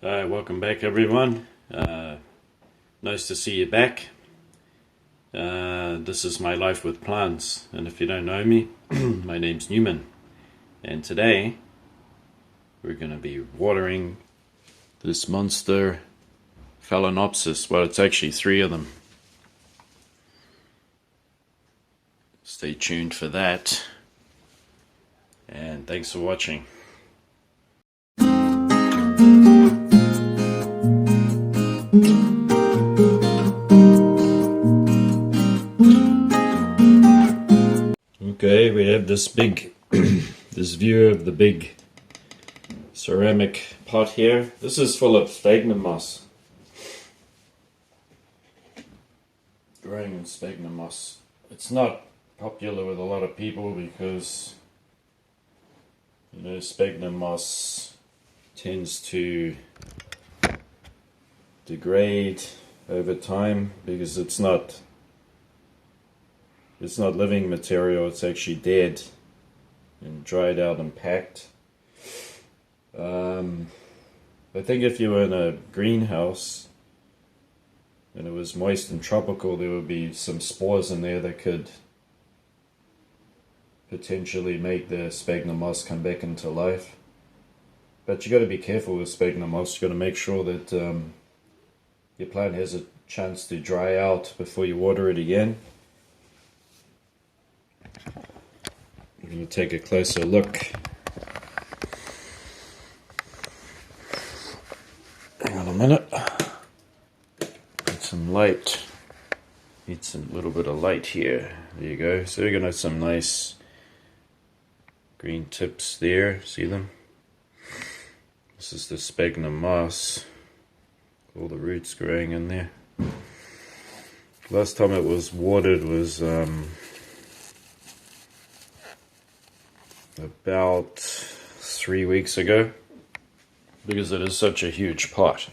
Welcome back, everyone. Nice to see you back. This is my life with plants, and if you don't know me, my name's Newman, and today we're going to be watering this monster phalaeonpsis. Well, it's actually 3 of them. Stay tuned for that, and thanks for watching. Okay, we have this big, this view of the big ceramic pot here. This is full of sphagnum moss. Growing in sphagnum moss. It's not popular with a lot of people because, you know, sphagnum moss tends to degrade over time because it's not living material, it's actually dead and dried out and packed. I think if you were in a greenhouse and it was moist and tropical, there would be some spores in there that could potentially make the sphagnum moss come back into life. But you got to be careful with sphagnum moss. You got to make sure that your plant has a chance to dry out before you water it again. We're going to take a closer look. Hang on a minute. Get some light. Need some little bit of light here. There you go. So we're going to have some nice green tips there. See them? This is the sphagnum moss. All the roots growing in there. Last time it was watered was about 3 weeks ago, because it is such a huge pot.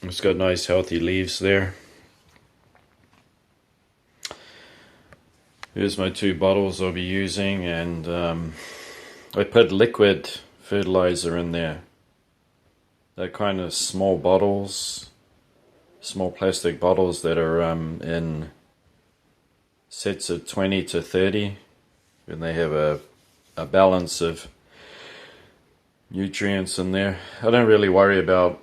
It's got nice healthy leaves there. Here's my 2 bottles I'll be using, and I put liquid fertilizer in there. They're kind of small bottles, small plastic bottles that are in sets of 20 to 30. And they have a balance of nutrients in there. I don't really worry about,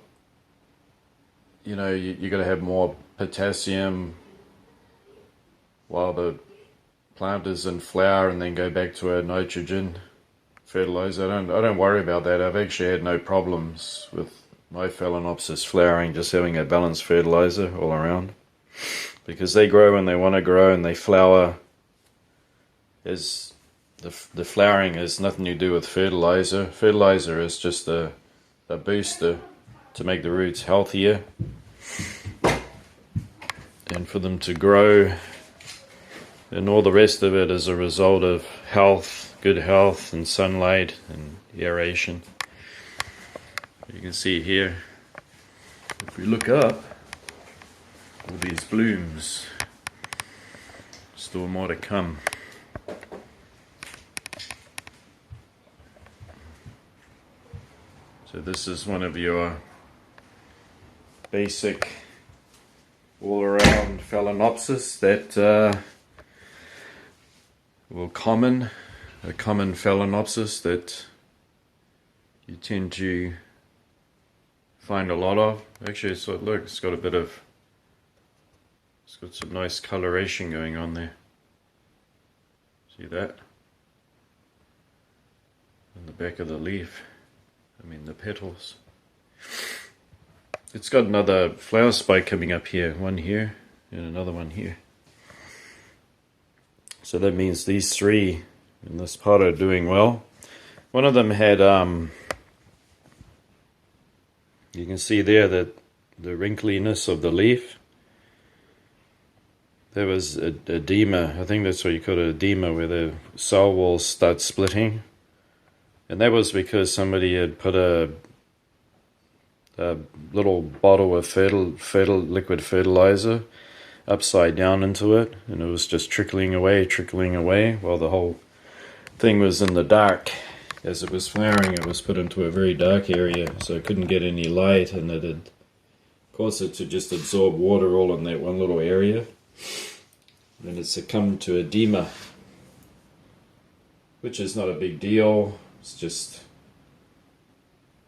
you know, you got to have more potassium while the plant is in flower and then go back to a nitrogen fertilizer. I don't worry about that. I've actually had no problems with my phalaeonpsis flowering, just having a balanced fertilizer all around, because they grow when they want to grow and they flower. The flowering has nothing to do with fertilizer. Fertilizer is just a booster to make the roots healthier and for them to grow, and all the rest of it is a result of health, good health and sunlight and aeration. You can see here, if we look up, all these blooms, still more to come. So this is one of your basic all-around phalaeonpsis that a common phalaeonpsis that you tend to find a lot of. Actually, so look, it's got some nice coloration going on there. See that? On the back of the leaf. I mean the petals. It's got another flower spike coming up here, one here and another one here. So that means these 3 in this pot are doing well. One of them had you can see there that the wrinkliness of the leaf. There was edema. I think that's what you call it, edema, where the cell walls start splitting. And that was because somebody had put a little bottle of liquid fertilizer upside down into it, and it was just trickling away while the whole thing was in the dark. as it was flowering, it was put into a very dark area, so it couldn't get any light, and it had caused it to just absorb water all in that one little area. And it succumbed to edema, which is not a big deal. It's just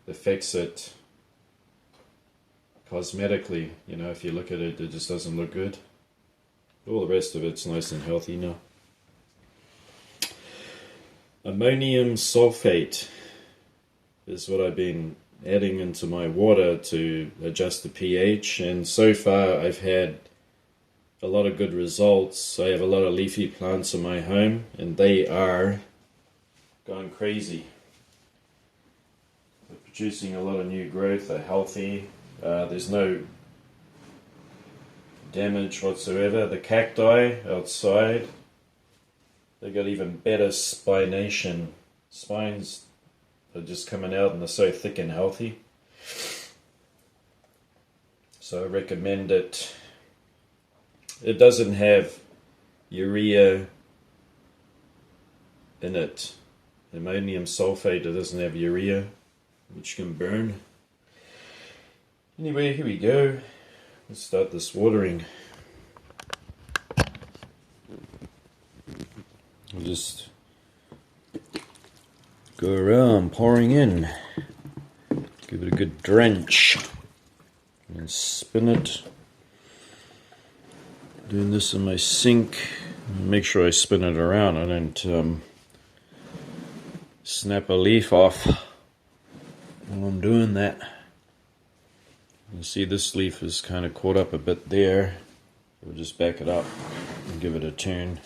affects it cosmetically. You know, if you look at it, it just doesn't look good. All the rest of it's nice and healthy now. Ammonium sulfate is what I've been adding into my water to adjust the pH, and so far I've had a lot of good results. I have a lot of leafy plants in my home, and they are going crazy. They're producing a lot of new growth. They're healthy. There's no damage whatsoever. The cacti outside, they got even better spination. Spines are just coming out, and they're so thick and healthy. So I recommend it. It doesn't have urea in it. Ammonium sulfate, it doesn't have urea, which can burn. Anyway, here we go. Let's start this watering. I'll just go around pouring in. Give it a good drench. And spin it. Doing this in my sink. Make sure I spin it around. I don't snap a leaf off while I'm doing that. You see this leaf is kind of caught up a bit there. We'll just back it up and give it a turn.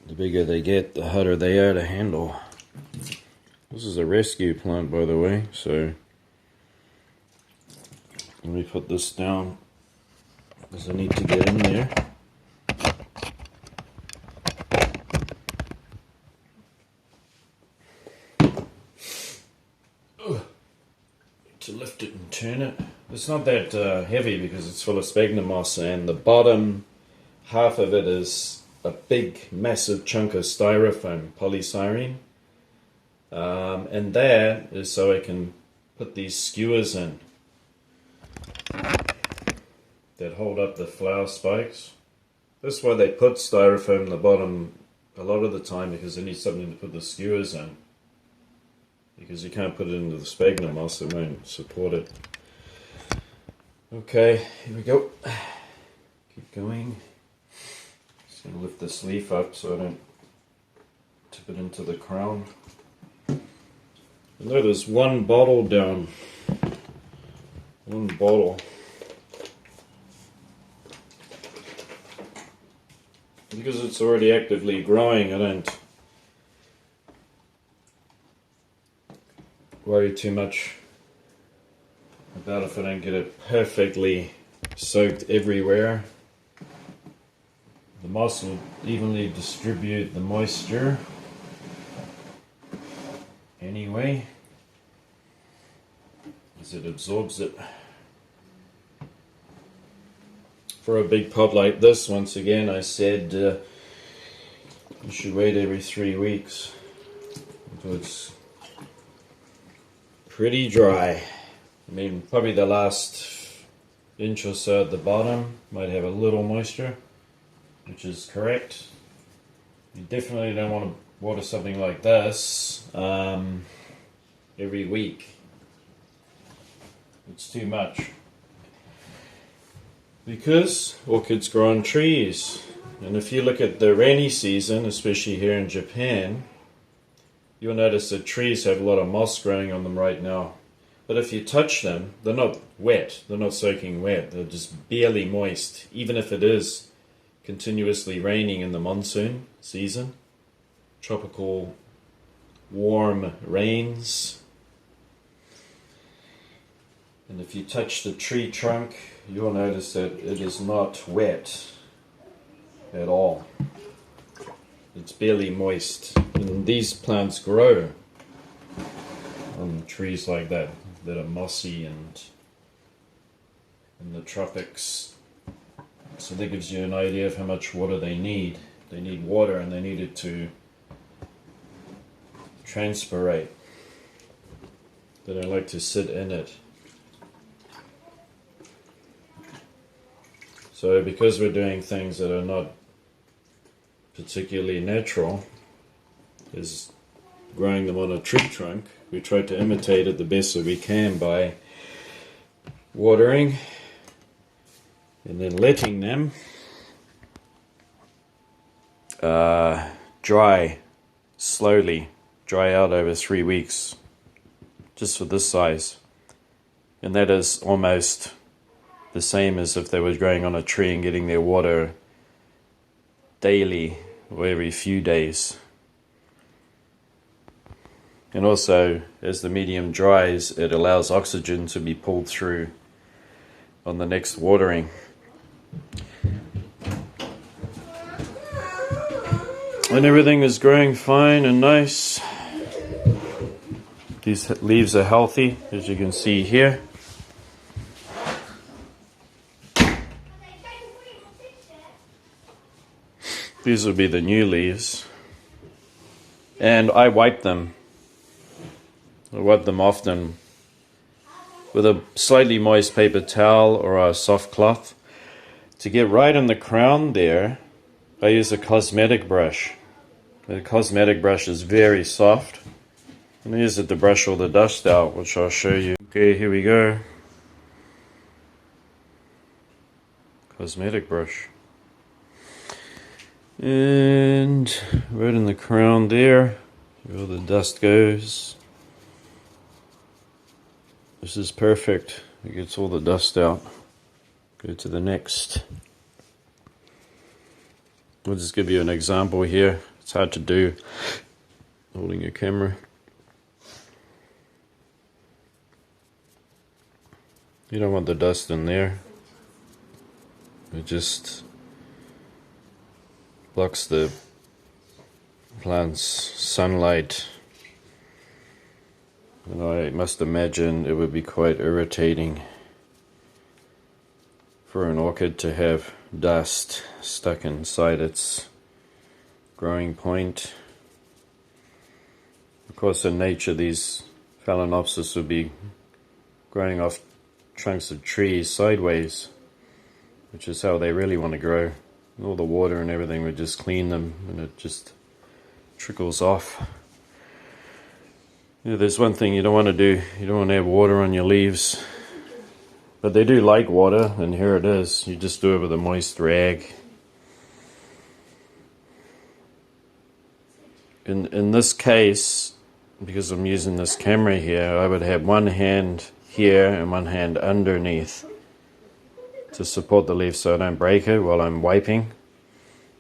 The bigger they get, the harder they are to handle. This is a rescue plant, by the way, so let me put this down because I need to get in there. To lift it and turn it. It's not that heavy because it's full of sphagnum moss, and the bottom half of it is a big massive chunk of styrofoam, polystyrene, and that is so I can put these skewers in that hold up the flower spikes. That's why they put styrofoam in the bottom a lot of the time, because they need something to put the skewers in. Because you can't put it into the sphagnum moss, it won't support it. Okay, here we go. Keep going. Just going to lift this leaf up so I don't tip it into the crown. I know there's one bottle down. One bottle. Because it's already actively growing, I don't worry too much about if I don't get it perfectly soaked everywhere. The moss will evenly distribute the moisture anyway, as it absorbs it. For a big pot like this, once again, I said you should wait every 3 weeks until it's pretty dry. I mean, probably the last inch or so at the bottom might have a little moisture, which is correct. You definitely don't want to water something like this every week. It's too much. Because orchids grow on trees, and if you look at the rainy season, especially here in Japan, you'll notice that trees have a lot of moss growing on them right now. But if you touch them, they're not wet, they're not soaking wet, they're just barely moist, even if it is continuously raining in the monsoon season. Tropical warm rains. And if you touch the tree trunk, you'll notice that it is not wet at all. It's barely moist. And these plants grow on trees like that are mossy and in the tropics. So that gives you an idea of how much water they need. They need water, and they need it to transpirate. They don't like to sit in it. So because we're doing things that are not particularly natural, is growing them on a tree trunk, we try to imitate it the best that we can by watering and then letting them dry slowly, dry out over 3 weeks, just for this size. And that is almost the same as if they were growing on a tree and getting their water daily or every few days. And also, as the medium dries, it allows oxygen to be pulled through on the next watering. And everything is growing fine and nice. These leaves are healthy, as you can see here. These will be the new leaves. And I wipe them. I wipe them often with a slightly moist paper towel or a soft cloth. To get right in the crown there, I use a cosmetic brush. The cosmetic brush is very soft. And I use it to brush all the dust out, which I'll show you. Okay, here we go. Cosmetic brush. And right in the crown there, where all the dust goes. This is perfect. It gets all the dust out. Go to the next. I'll just give you an example here. It's hard to do holding your camera. You don't want the dust in there. It just blocks the plant's sunlight. And I must imagine it would be quite irritating for an orchid to have dust stuck inside its growing point. Of course, in nature, these phalaeonpsis would be growing off trunks of trees sideways, which is how they really want to grow. All the water and everything would just clean them, and it just trickles off. Yeah, there's one thing you don't want to do. You don't want to have water on your leaves. But they do like water, and here it is. You just do it with a moist rag. In this case, because I'm using this camera here, I would have one hand here and one hand underneath to support the leaf so I don't break it while I'm wiping.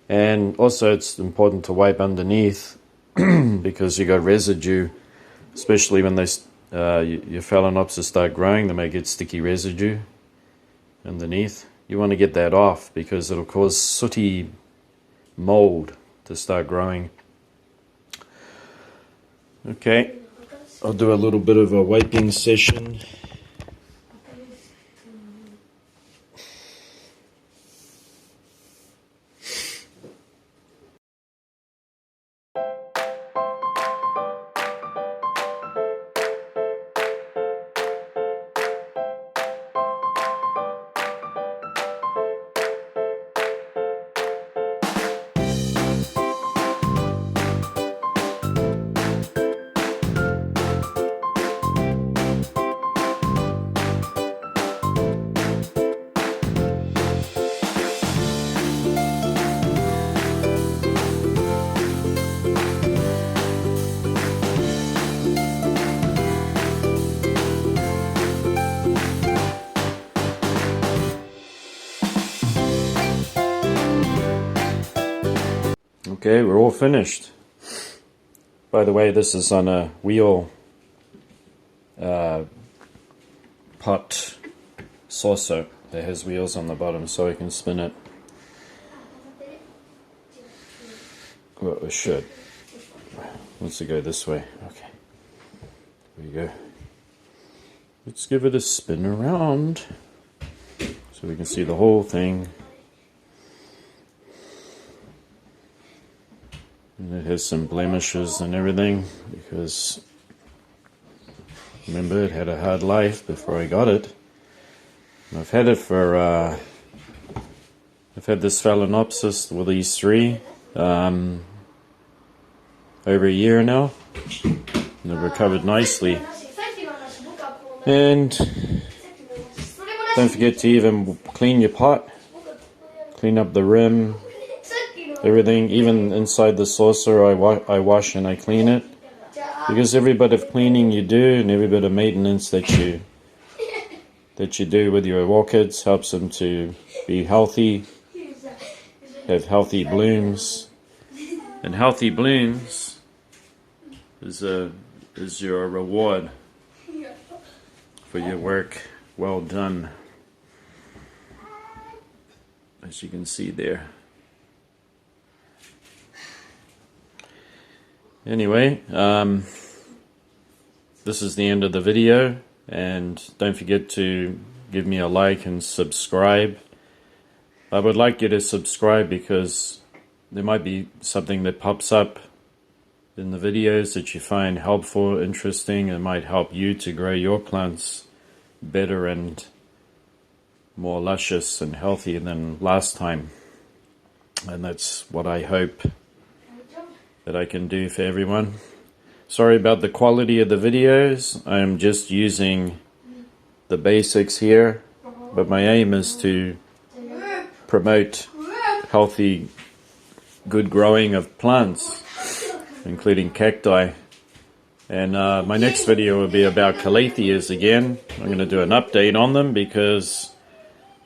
And also it's important to wipe underneath because you got residue, especially when they your phalaeonpsis start growing. They may get sticky residue underneath. You want to get that off because it'll cause sooty mold to start growing. Okay, I'll do a little bit of a wiping session. Okay, we're all finished. By the way, this is on a wheel pot saucer that has wheels on the bottom so I can spin it. Well, it should. Let's go this way. Okay. There we go. Let's give it a spin around so we can see the whole thing. And it has some blemishes and everything because, remember, it had a hard life before I got it. And I've had it for, I've had this phalaeonpsis with these three over a year now. And they've recovered nicely. And don't forget to even clean your pot. Clean up the rim. Everything, even inside the saucer, I wash and I clean it. Because every bit of cleaning you do and every bit of maintenance that you do with your orchids helps them to be healthy, have healthy blooms. And healthy blooms is your reward for your work well done, as you can see there. Anyway, this is the end of the video, and don't forget to give me a like and subscribe. I would like you to subscribe because there might be something that pops up in the videos that you find helpful, interesting, and might help you to grow your plants better and more luscious and healthy than last time. And that's what I hope that I can do for everyone. Sorry about the quality of the videos. I am just using the basics here, but my aim is to promote healthy, good growing of plants, including cacti. And my next video will be about calatheas again. I'm going to do an update on them because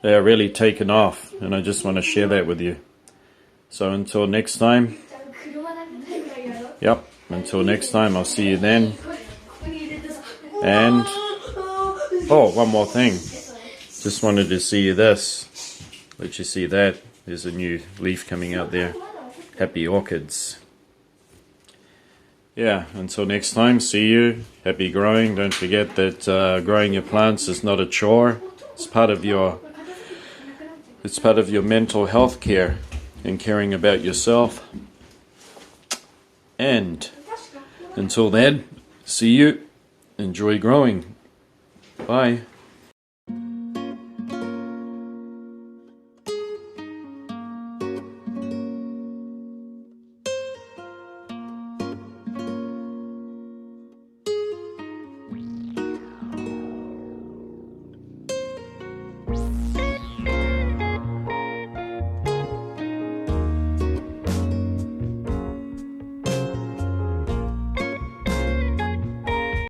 they are really taken off, and I just want to share that with you. So until next time, until next time, I'll see you then. And, oh, one more thing. Just wanted to see this. Let you see that. There's a new leaf coming out there. Happy orchids. Yeah, until next time, see you. Happy growing. Don't forget that growing your plants is not a chore. It's part of your mental health care and caring about yourself. And until then, see you. Enjoy growing. Bye.